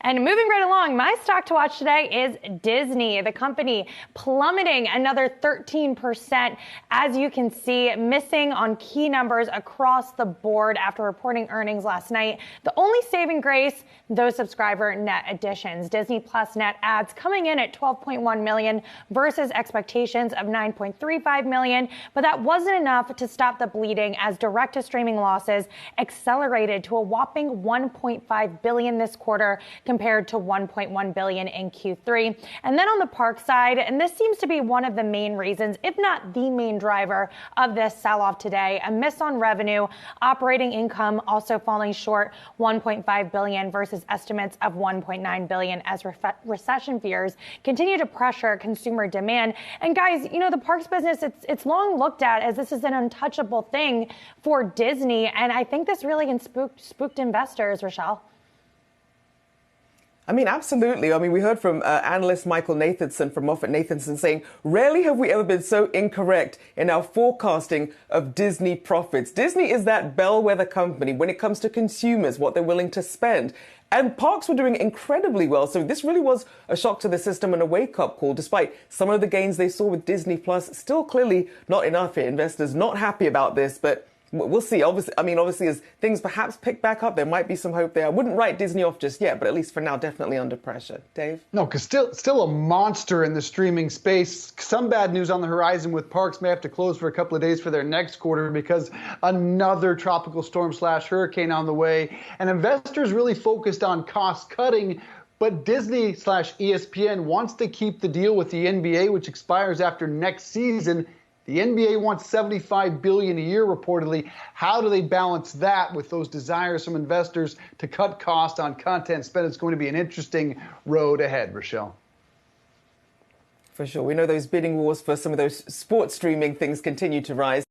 And moving right along, my stock to watch today is Disney, the company plummeting another 13%. As you can see, missing on key numbers across the board after reporting earnings last night. The only saving grace, those subscriber net additions. Disney Plus net adds coming in at 12.1 million versus expectations of 9.35 million. But that wasn't enough to stop the bleeding as direct-to-streaming losses accelerated to a whopping 1.5 billion this quarter, compared to 1.1 billion in Q3. And then on the park side, and this seems to be one of the main reasons, if not the main driver of this sell-off today, a miss on revenue, operating income also falling short 1.5 billion versus estimates of 1.9 billion as recession fears continue to pressure consumer demand. And guys, you know, the parks business, it's long looked at as this is an untouchable thing for Disney. And I think this really spooked investors, Rochelle. I mean, absolutely. I mean, we heard from analyst Michael Nathanson from MoffettNathanson saying, rarely have we ever been so incorrect in our forecasting of Disney profits. Disney is that bellwether company when it comes to consumers, what they're willing to spend. And parks were doing incredibly well. So this really was a shock to the system and a wake-up call, despite some of the gains they saw with Disney Plus. Still clearly not enough here. Investors not happy about this, but we'll see. Obviously, as things perhaps pick back up, there might be some hope there. I wouldn't write Disney off just yet, but at least for now, definitely under pressure. Dave? No, because still a monster in the streaming space. Some bad news on the horizon with parks may have to close for a couple of days for their next quarter because another tropical storm/hurricane on the way. And investors really focused on cost cutting. But Disney/ESPN wants to keep the deal with the NBA, which expires after next season. The NBA wants $75 billion a year, reportedly. How do they balance that with those desires from investors to cut costs on content spend? It's going to be an interesting road ahead, Rochelle. For sure. We know those bidding wars for some of those sports streaming things continue to rise.